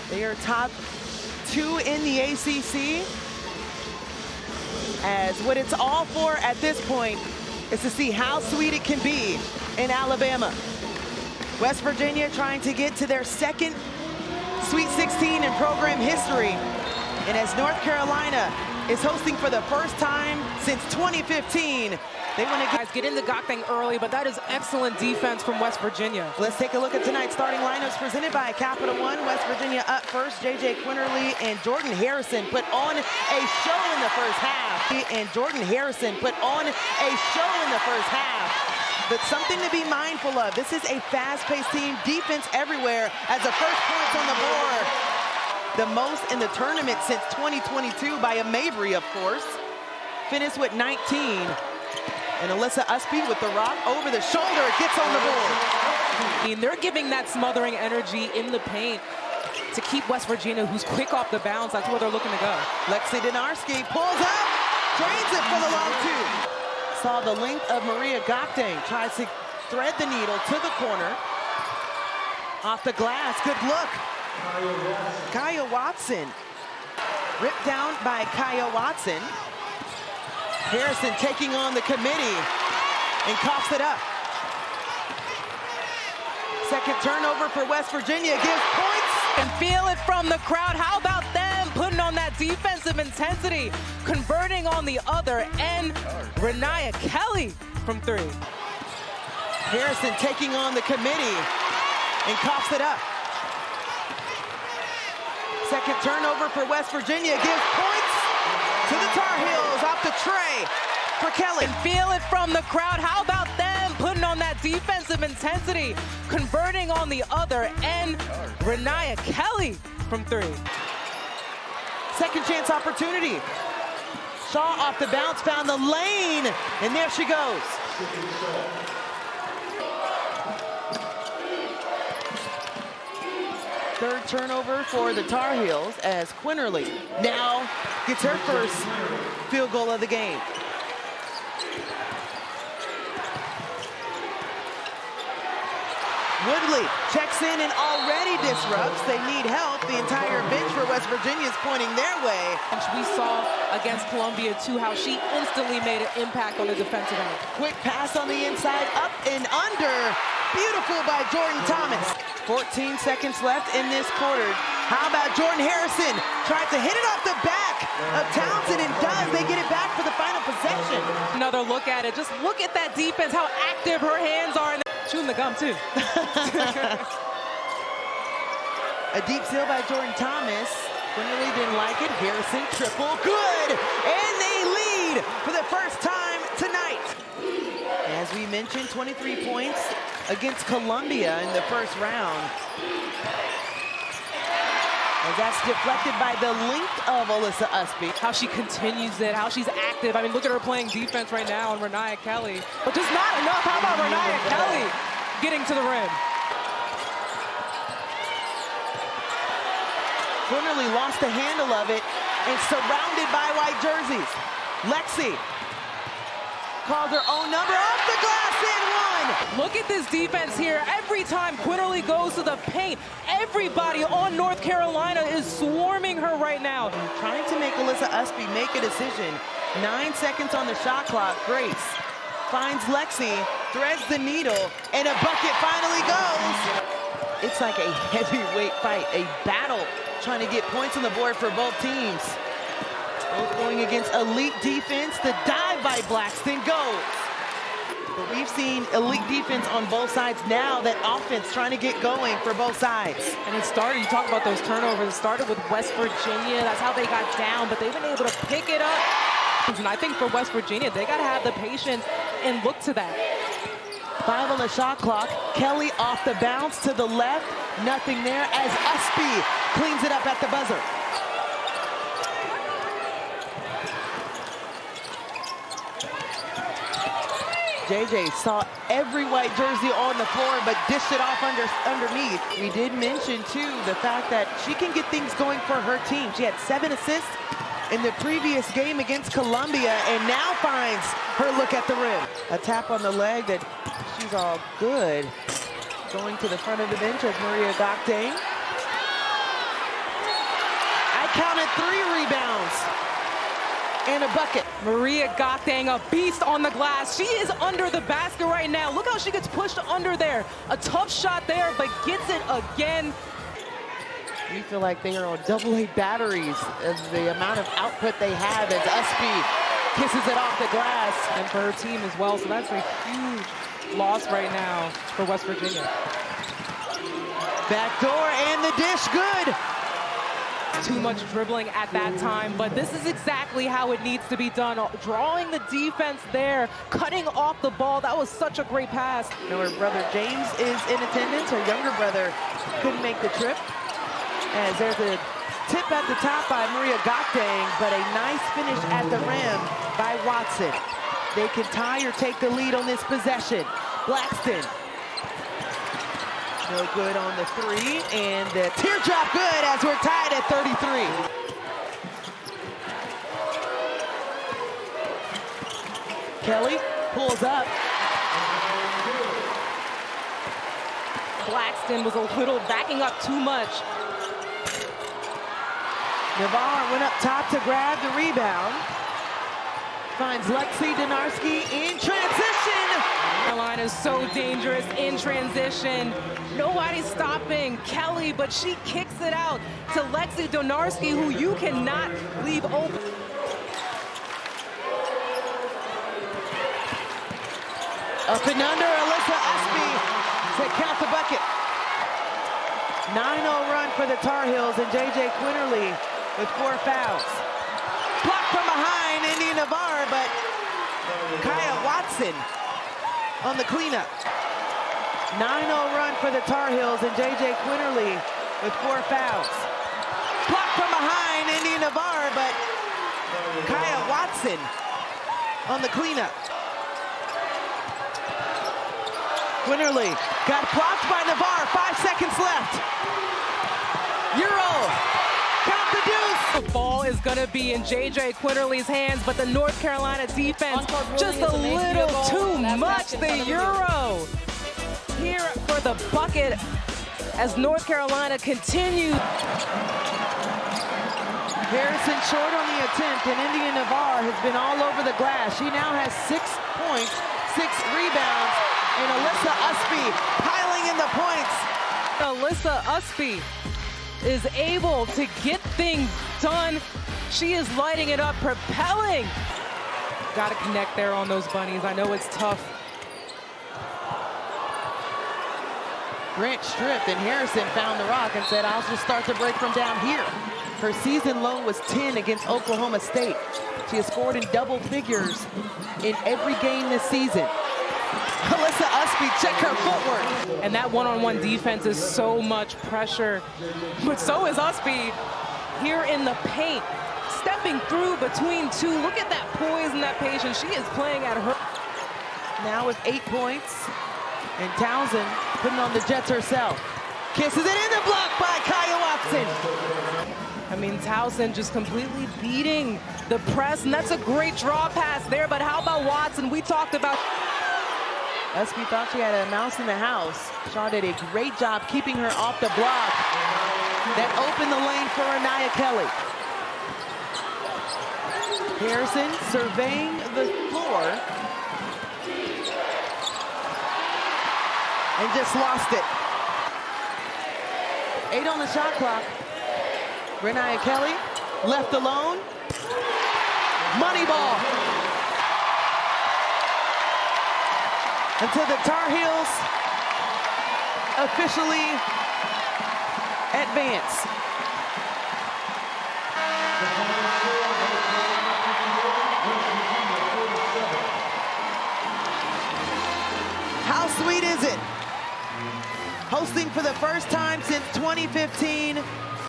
They are top 2 in the ACC. As what it's all for at this point is to see how sweet it can be in Alabama. West Virginia trying to get to their second Sweet 16 in program history. And as North Carolina is hosting for the first time since 2015, they want to get in the got thing early, but that is excellent defense from West Virginia. Let's take a look at tonight's starting lineups presented by Capital One. West Virginia up first. J.J. Quinterly and Jordan Harrison put on a show in the first half. But something to be mindful of. This is a fast-paced team. Defense everywhere as the first points on the board. The most in the tournament since 2022 by a Mabry, of course. Finished with 19. And Alyssa Ustby with the rock over the shoulder. It gets on the board. They're giving that smothering energy in the paint to keep West Virginia, who's quick off the bounce. That's where they're looking to go. Lexi Dinarski pulls up, drains it for the long two. Saw the length of Maria Goctang. Tries to thread the needle to the corner. Off the glass. Good look. Kaya Watson. Ripped down by Kaya Watson. Harrison taking on the committee and coughs it up. Second turnover for West Virginia. Gives points. And feel it from the crowd. How about them putting on that defensive intensity? Converting on the other end. Renaya Kelly from 3. Harrison taking on the committee and coughs it up. Second turnover for West Virginia. Gives points to the Tar Heels off the tray for Kelly. And feel it from the crowd. How about them putting on that defensive intensity? Converting on the other end. Renaya Kelly from 3. Second chance opportunity. Shaw off the bounce, found the lane, and there she goes. Third turnover for the Tar Heels as Quinterly now gets her first field goal of the game. Woodley checks in and already disrupts. They need help. The entire bench for West Virginia is pointing their way. We saw against Columbia, too, how she instantly made an impact on the defensive end. Quick pass on the inside, up and under. Beautiful by Jordan Thomas. 14 seconds left in this quarter. How about Jordan Harrison? Tries to hit it off the back of Townsend and does. They get it back for the final possession. Another look at it. Just look at that defense, how active her hands are. Chewing the gum, too. A deep steal by Jordan Thomas. Quinterly didn't like it. Harrison triple. Good! And they lead for the first time tonight. As we mentioned, 23 points against Columbia in the first round. And that's deflected by the length of Alyssa Ustby. How she continues it, how she's active. I mean, look at her playing defense right now on Renaya Kelly. But just not enough. How about Renaya Kelly getting to the rim? Quinterly lost the handle of it and surrounded by white jerseys. Lexi called her own number off the glass and one. Look at this defense here. Every time Quinterly goes to the paint, everybody on North Carolina is swarming her right now. Trying to make Alyssa Ustby make a decision. 9 seconds on the shot clock. Grace finds Lexi, threads the needle, and a bucket finally goes. It's like a heavyweight fight, a battle trying to get points on the board for both teams. Both going against elite defense. The dive by Blackston goes. But we've seen elite defense on both sides. Now that offense trying to get going for both sides. And it started, you talk about those turnovers, it started with West Virginia. That's how they got down, but they've been able to pick it up. And I think for West Virginia, they got to have the patience and look to that. 5 on the shot clock. Kelly off the bounce to the left. Nothing there as Ustby cleans it up at the buzzer. JJ saw every white jersey on the floor, but dished it off underneath. We did mention, too, the fact that she can get things going for her team. She had 7 assists in the previous game against Columbia and now finds her look at the rim. A tap on the leg that she's all good. Going to the front of the bench as Maria Goctang. counted 3 rebounds and a bucket. Maria Gotang, a beast on the glass. She is under the basket right now. Look how she gets pushed under there. A tough shot there, but gets it again. We feel like they are on AA batteries as the amount of output they have as Ustby kisses it off the glass. And for her team as well, so that's a huge loss right now for West Virginia. Backdoor and the dish, good. Too much dribbling at that time, but this is exactly how it needs to be done. Drawing the defense there, cutting off the ball. That was such a great pass. You know, her brother James is in attendance. Her younger brother couldn't make the trip. As there's a tip at the top by Maria Gotang, but a nice finish at the rim by Watson. They can tie or take the lead on this possession. Blackston. No good on the 3, and the teardrop good as we're tied at 33. Kelly pulls up. Blackston was a little backing up too much. Navarre went up top to grab the rebound. Finds Lexi Donarski in transition. Carolina is so dangerous in transition. Nobody's stopping Kelly, but she kicks it out to Lexi Donarski, who you cannot leave open. Up and under, Alyssa Ustby to count the bucket. 9-0 run for the Tar Heels, and J.J. Quinterly with 4 fouls. Blocked from behind, Indy Navarre, but Kaya Watson on the cleanup. 9-0 run for the Tar Heels, and J.J. Quinterly with 4 fouls. Blocked from behind, Indy Navarre, but Kaya Watson on the cleanup. Quinterly got blocked by Navarre, 5 seconds left. Euro, count the deuce. The ball is gonna be in J.J. Quinterly's hands, but the North Carolina defense just a little too much. The Euro here for the bucket as North Carolina continues. Harrison short on the attempt, and India Navarre has been all over the glass. She now has 6 points, 6 rebounds, and Alyssa Ustby piling in the points. Alyssa Ustby is able to get things done. She is lighting it up, propelling. Got to connect there on those bunnies. I know it's tough. Grant stripped, and Harrison found the rock and said, I'll just start the break from down here. Her season low was 10 against Oklahoma State. She has scored in double figures in every game this season. Alyssa Ustby, check her footwork. And that one-on-one defense is so much pressure. But so is Ustby here in the paint, stepping through between 2. Look at that poise and that patience. She is playing at her. Now with 8 points, and Townsend putting on the Jets herself. Kisses it in, the block by Kaya Watson. I mean, Townsend just completely beating the press, and that's a great draw pass there. But how about Watson? We talked about. Ustby thought she had a mouse in the house. Shaw did a great job keeping her off the block. That opened the lane for Anaya Kelly. Harrison surveying the floor. And just lost it. 8 on the shot clock. Renaya Kelly left alone. Money ball. Until the Tar Heels officially advance. How sweet is it? Hosting for the first time since 2015,